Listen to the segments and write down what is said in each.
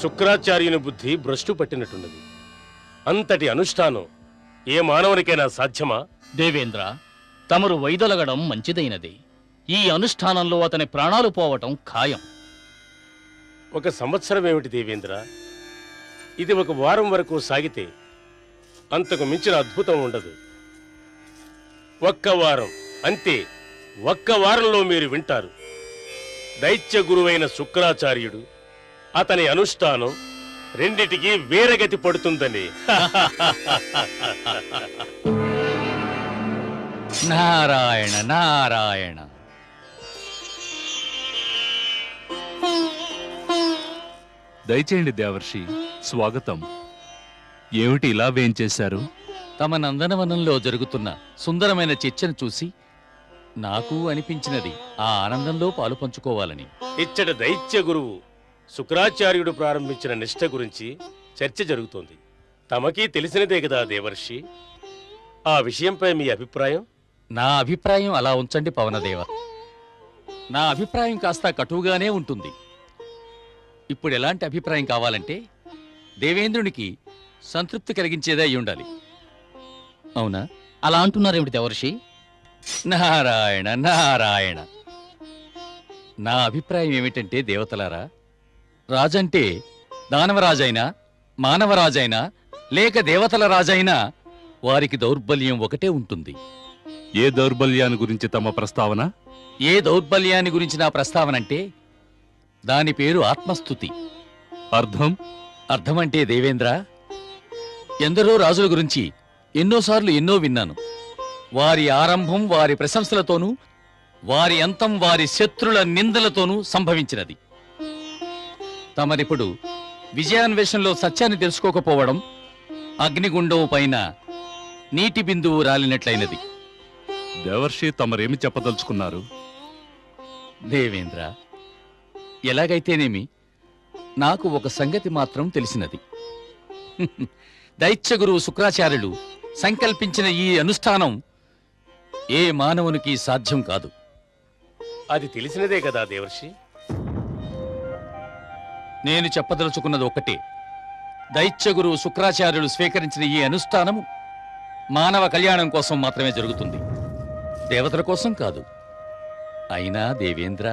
శుక్రాచార్యుని బుద్ధి భ్రష్టు పట్టినట్టున్నది. అంతటి అనుష్ఠానం ఏ మానవునికైనా సాధ్యమా? దేవేంద్ర, తమరు వైదొలగడం మంచిదైనది. ఈ అనుష్ఠానంలో అతని ప్రాణాలు పోవటం ఖాయం. 1 సంవత్సరం ఏమిటి దేవేంద్ర? ఇది 1 వారం వరకు సాగితే అంతకు మించిన అద్భుతం ఉండదు. 1 వారం అంతే. 1 వారంలో మీరు వింటారు. దైత్య గురువైన శుక్రాచార్యుడు, అతని అనుష్ఠానం రెండిటికి వేరగతి పడుతుందని. నారాయణ నారాయణ. దయచేయండి దేవర్షి, స్వాగతం. ఏమిటి ఇలా వేంచేశారు? తమ నందనవనంలో జరుగుతున్న సుందరమైన చర్చను చూసి నాకు అనిపించినది ఆ ఆనందంలో పాలు పంచుకోవాలని. ఇచ్చట దైత్య గురువు శుక్రాచార్యుడు ప్రారంభించిన నిష్ఠ గురించి చర్చ జరుగుతోంది. తమకీ తెలిసినదే కదా దేవర్షి. ఆ విషయంపై మీ అభిప్రాయం? నా అభిప్రాయం అలా ఉంచండి పవనదేవ. నా అభిప్రాయం కాస్త కటువుగానే ఉంటుంది. ఇప్పుడు ఎలాంటి అభిప్రాయం కావాలంటే దేవేంద్రునికి సంతృప్తి కలిగించేదే అయి ఉండాలి. అవునా? అలా అంటున్నారేమిటి దేవర్షి? నారాయణ నారాయణ. నా అభిప్రాయం ఏమిటంటే దేవతలారా, రాజంటే దానవరాజైనా మానవరాజైనా లేక దేవతల రాజైనా వారికి దౌర్బల్యం ఒకటే ఉంటుంది. ఏ దౌర్బల్యాన్ని గురించి తమ ప్రస్తావన? ఏ దౌర్బల్యాన్ని గురించి నా ప్రస్తావనంటే దాని పేరు ఆత్మస్థుతి. అర్థం? అర్థమంటే దేవేంద్ర, ఎందరో రాజుల గురించి ఎన్నోసార్లు ఎన్నో విన్నాను. వారి ఆరంభం వారి ప్రశంసలతోనూ, వారి అంతం వారి శత్రుల నిందలతోనూ సంభవించినది. తమరిప్పుడు విజయాన్వేషణలో సత్యాన్ని తెలుసుకోకపోవడం అగ్నిగుండం పైన నీటి బిందువు రాలినట్లయినది. దేవర్షి, తమరేమి చెప్పదలుచుకున్నారు? దేవేంద్ర, ఎలాగైతేనేమి నాకు ఒక సంగతి మాత్రం తెలిసినది. దైత్య గురువు శుక్రాచార్యులు సంకల్పించిన ఈ అనుష్ఠానం ఏ మానవునికి సాధ్యం కాదు. అది తెలిసినదే కదా దేవర్షి. నేను చెప్పదలుచుకున్నది ఒక్కటే. దైత్య గురువు శుక్రాచార్యులు స్వీకరించిన ఈ అనుష్ఠానము మానవ కళ్యాణం కోసం మాత్రమే జరుగుతుంది, దేవతల కోసం కాదు. అయినా దేవేంద్ర,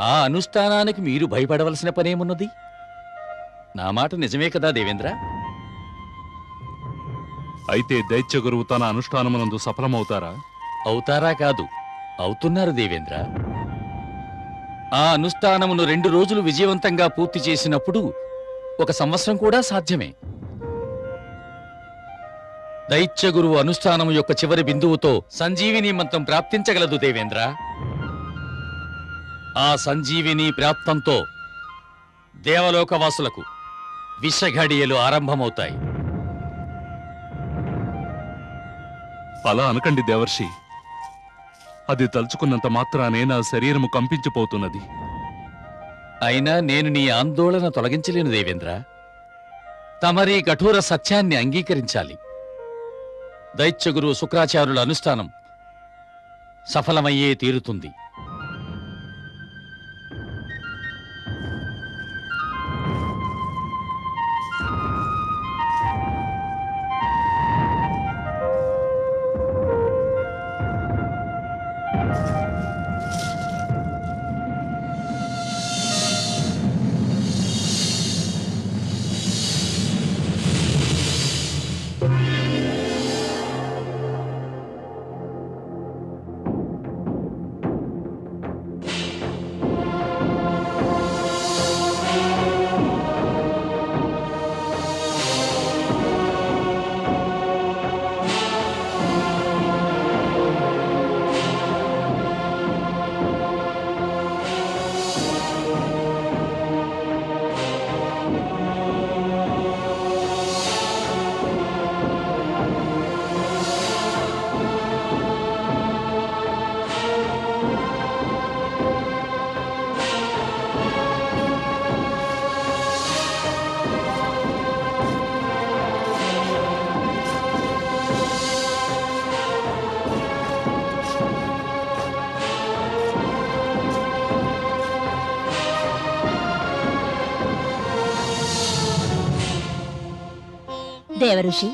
ఆ అనుష్ఠానానికి మీరు భయపడవలసిన పనేమున్నది? నా మాట నిజమే కదా దేవేంద్ర? అయితే దైత్య గురువు తన అనుష్ఠానమునందు సఫలమవుతారా? అవుతారా కాదు, అవుతున్నారు దేవేంద్ర. ఆ అనుష్ఠానమును 2 రోజులు విజయవంతంగా పూర్తి చేసినప్పుడు 1 సంవత్సరం కూడా సాధ్యమే. దైత్య గురువు అనుష్ఠానం యొక్క చివరి బిందువుతో సంజీవిని మంత్రం ప్రాప్తించగలదు దేవేంద్ర. ఆ సంజీవిని ప్రాప్తంతో దేవలోకవాసులకు విషఘడియలు ఆరంభమవుతాయి. అలా అనకండి దేవర్షి. అది తలుచుకున్నంత మాత్రానే నా శరీరము కంపించిపోతున్నది. అయినా నేను నీ ఆందోళన తొలగించలేను దేవేంద్ర. తమరి కఠోర సత్యాన్ని అంగీకరించాలి. దైత్యగురు శుక్రాచార్యుల అనుష్ఠానం సఫలమయ్యే తీరుతుంది. దేవఋషి,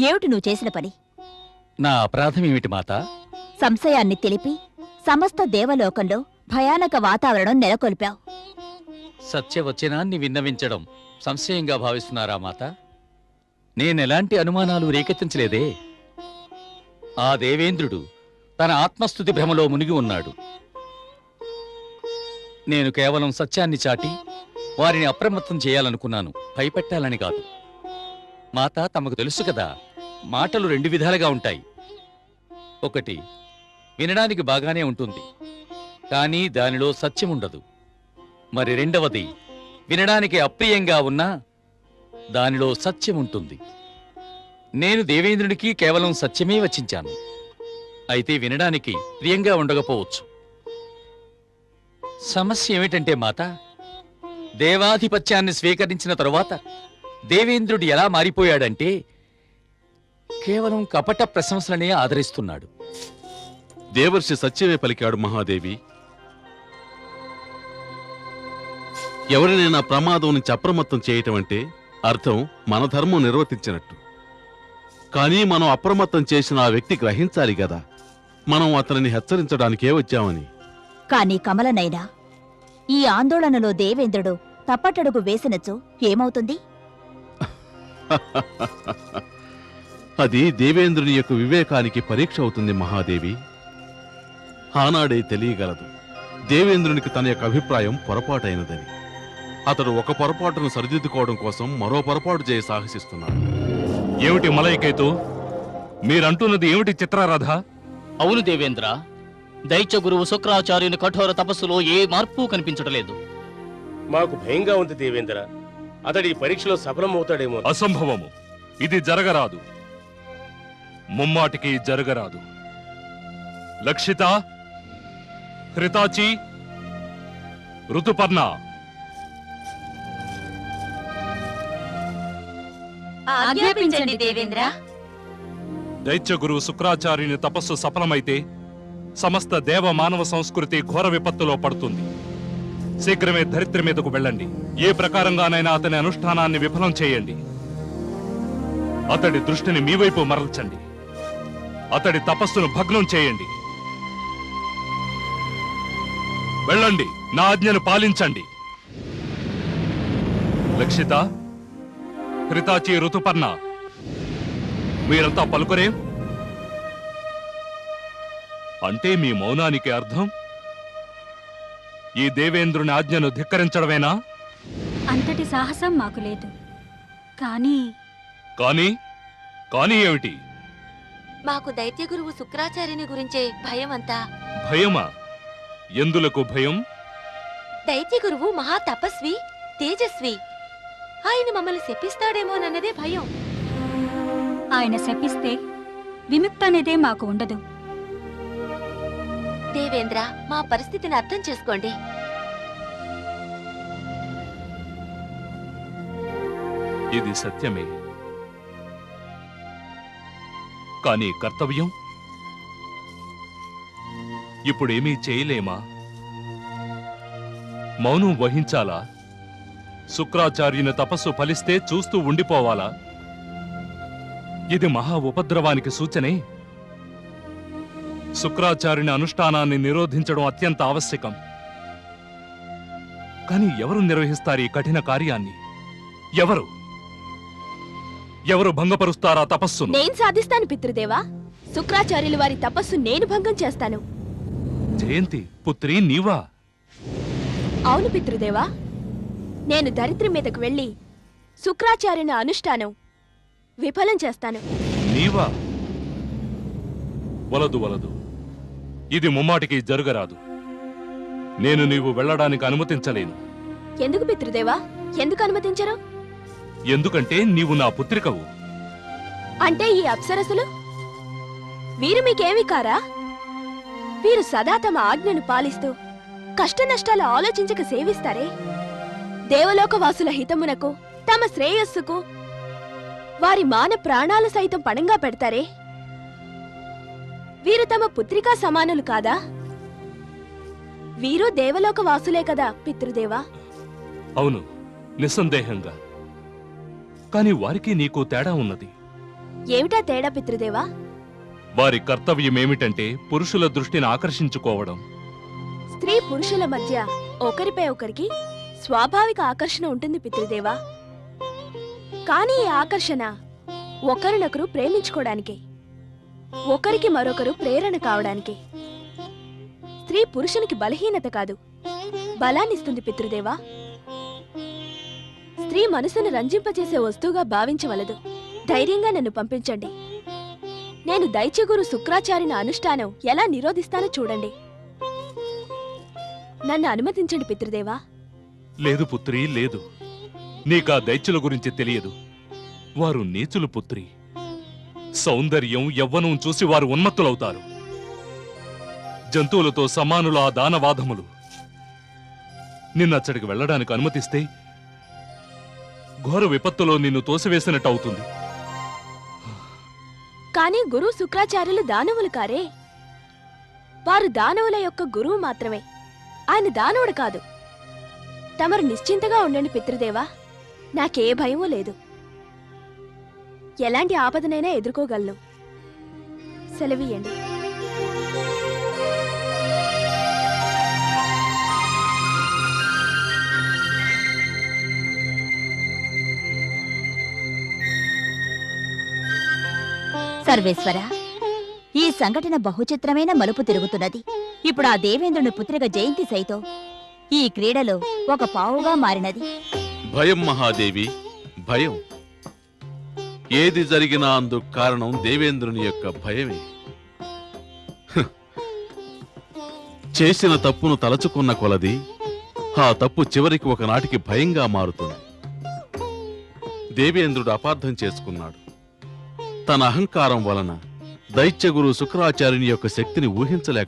ఏమిటి నువ్వు చేసిన పని? నా అపరాధం ఏమిటి మాతా? సంశయాన్ని తెలిపి సమస్త దేవలోకంలో భయానక వాతావరణం నెలకొల్పావు. సత్యవచనాన్ని విన్నవించడం సంశయంగా భావిస్తున్నారా మాత? నేనెలాంటి అనుమానాలు రేకెత్తించలేదే. ఆ దేవేంద్రుడు తన ఆత్మస్థుతి భ్రమలో మునిగి ఉన్నాడు. నేను కేవలం సత్యాన్ని చాటి వారిని అప్రమత్తం చేయాలనుకున్నాను, భయపెట్టాలని కాదు. మాత, తమకు తెలుసు కదా, మాటలు రెండు విధాలుగా ఉంటాయి. ఒకటి వినడానికి బాగానే ఉంటుంది, కానీ దానిలో సత్యముండదు. మరి రెండవది వినడానికి అప్రియంగా ఉన్నా దానిలో సత్యముంటుంది. నేను దేవేంద్రునికి కేవలం సత్యమే వచించాను. అయితే వినడానికి ప్రియంగా ఉండకపోవచ్చు. సమస్య ఏమిటంటే మాత, దేవాధిపత్యాన్ని స్వీకరించిన తరువాత దేవేంద్రుడు ఎలా మారిపోయాడంటే కేవలం కపట ప్రశంసలనే ఆదరిస్తున్నాడు. దేవర్షి సత్యమే పలికాడు మహాదేవి. ఎవరినైనా ప్రమాదం నుంచి అప్రమత్తం చేయటం అంటే అర్థం మన ధర్మం నిర్వర్తించినట్టు. కానీ మనం అప్రమత్తం చేసిన ఆ వ్యక్తి గ్రహించాలి గదా, మనం అతనిని హెచ్చరించడానికే వచ్చామని. కాని కమలనైనా ఈ ఆందోళనలో దేవేంద్రుడు తప్పటడుగు వేసినచో ఏమవుతుంది? అది దేవేంద్రుని యొక్క వివేకానికి పరీక్ష అవుతుంది మహాదేవి. ఆనాడే తెలియగలదు దేవేంద్రునికి తన యొక్క అభిప్రాయం పొరపాటైనదని. అతడు ఒక పొరపాటును సరిదిద్దుకోవడం కోసం మరో పొరపాటు చేయ సాహసిస్తున్నాడు. ఏమిటి మలయకేతు, మీరంటున్నది ఏమిటి చిత్రరథ? అవును దేవేంద్ర, దైత్య గురువు శుక్రాచార్యుని కఠోర తపస్సులో ఏ మార్పు కనిపించటలేదు. మాకు భయంగా ఉంది దేవేంద్ర. అతడి ఈ పరీక్షలో సఫలమవుతాడేమో. అసంభవము, ఇది జరగరాదు, ముమ్మాటికి జరగరాదు. లక్షిత, హృతాచి, ఋతుపర్ణ, ఆజ్ఞాపించండి దేవేంద్ర. దైత్య గురువు శుక్రాచార్యుని తపస్సు సఫలమైతే సమస్త దేవ మానవ సంస్కృతి ఘోర విపత్తులో పడుతుంది. శీఘ్రమే ధరిత్రి మీదకు వెళ్ళండి. ఏ ప్రకారంగానైనా అతని అనుష్ఠానాన్ని విఫలం చేయండి. అతడి దృష్టిని మీ వైపు మరల్చండి. అతడి తపస్సును భగ్నం చేయండి. వెళ్ళండి, నా ఆజ్ఞను పాలించండి. లక్షిత, హృతాచి, ఋతుపర్ణ, మీరంతా పలుకురేం? అంటే మీ మౌనానికి అర్థం ఈ దేవేంద్రుని ఆజ్ఞను ధిక్కరించడమేనా? అంతటి సాహసం మాకు లేదు. కానీ కానీ కానీ ఏమిటి? మాకు దైత్య గురువు శుక్రాచార్యుని గురించే భయం అంతా. భయమా? ఎందులకు భయం? దైత్య గురువు మహా తపస్వి, తేజస్వి. ఆయన మమ్మల్ని శపిస్తాడేమోనన్నదే భయం. ఆయన శపిస్తే విముక్తి అనేదే మాకు ఉండదు. దేవేంద్ర, మా పరిస్థితిని అర్థం చేసుకోండి. ఇది సత్యమే. కానీ కర్తవ్యం ఇప్పుడేమీ చేయలేమా? మౌనం వహించాలా? శుక్రాచార్యుని తపస్సు ఫలిస్తే చూస్తూ ఉండిపోవాలా? ఇది మహా ఉపద్రవానికి సూచనే. శుక్రాచార్యుని అనుష్ఠానాన్ని నిరోధించడం అత్యంత ఆవశ్యకం. కానీ ఎవరు నిర్వహిస్తారు ఈ కఠిన కార్యాన్ని? ఎవరు ఎవరు భంగపరుస్తారా తపస్సును? నేను సాధిస్తాను పితృదేవా. శుక్రాచార్యుల వారి తపస్సు నేను భంగం చేస్తాను. జయంతి పుత్రి, నీవా? అవును పితృదేవా. నేను ధరిత్రి మీదకు వెళ్లి శుక్రాచార్యుని అనుష్ఠానం విఫలం చేస్తాను. నీవా? వలదు వలదు, ఇది ముమ్మాటికి జరగరాదు. నేను నీవు వెళ్ళడానికి అనుమతించలేను. ఎందుకు పితృదేవా? ఎందుకు అనుమతించరు? ఎందుకంటే నీవు నా పుత్రికవు. అంటే ఈ అప్సరసులు వీరు మీకేమీ కారా? వీరు సదా తమ ఆజ్ఞను పాలిస్తూ కష్ట నష్టాలు ఆలోచించక సేవిస్తారే. దేవలోక వాసుల హితమునకు, తమ శ్రేయస్సుకు వారి మాన ప్రాణాలు సైతం పణంగా పెడతారే. వీరు తమ పుత్రికా సమానులు కాదా? వీరు దేవలోక వాసులే కదా పితృదేవా. అవును, నిస్సందేహంగా. కాని వారికి నీకు తేడా ఉన్నది. ఏమిటా తేడా పితృదేవా? వారి కర్తవ్యమేమిటంటే పురుషుల దృష్టిని ఆకర్షించుకోవడం. స్త్రీ పురుషుల మధ్య ఒకరిపై ఒకరికి స్వాభావిక ఆకర్షణ ఉంటుంది పితృదేవా. కానీ ఈ ఆకర్షణ ఒకరినొకరు ప్రేమించుకోవడానికే, ఒకరికి మరొకరు ప్రేరణ కావడానికే. స్త్రీ పురుషునికి బలహీనత కాదు, బలాన్నిస్తుంది పితృదేవా. స్త్రీ మనసును రంజింపచేసే వస్తువుగా భావించవలదు. ధైర్యంగా నన్ను పంపించండి. నేను దైత్యగురు శుక్రాచార్యుని అనుష్ఠానం ఎలా నిరోధిస్తానో చూడండి. నన్ను అనుమతించండి పితృదేవా. లేదు పుత్రి, లేదు. నీకా దైత్యుల గురించి తెలియదు. వారు నీచులు పుత్రి. సౌందర్యం, యవ్వనం చూసి వారు ఉన్మత్తులవుతారు. జంతువులతో సమానుల ఆ దానవాదములు. నిన్నచ్చడికి వెళ్ళడానికి అనుమతిస్తే ఘోర విపత్తులో నిన్ను తోసివేసినట్టు అవుతుంది. కానీ గురు శుక్రాచార్యులు దానవులు కారే. వారు దానవుల యొక్క గురువు మాత్రమే, ఆయన దానవుడు కాదు. తమరు నిశ్చింతగా ఉండండి పితృదేవా. నాకే భయమూ లేదు. ఎలాంటి ఆపదనైనా ఎదుర్కోగలను. సెలవియండి. సర్వేశ్వర, ఈ సంఘటన బహుచిత్రమైన మలుపు తిరుగుతున్నది. ఇప్పుడు ఆ దేవేంద్రుని పుత్రిక జయంతి సైతం ఈ క్రీడలో ఒక పావుగా మారినది. భయం మహాదేవి, భయం. ఏది జరిగినా అందుకు కారణం దేవేంద్రుని యొక్క భయమే. హ్. చేసిన తప్పును తలచుకున్న కొలది ఆ తప్పు చివరికి ఒకనాటికి భయంగా మారుతుంది. దేవేంద్రుడు అపార్థం చేసుకున్నాడు. తన అహంకారం వలన దైత్యగురు శుక్రాచార్యుని యొక్క శక్తిని ఊహించలేక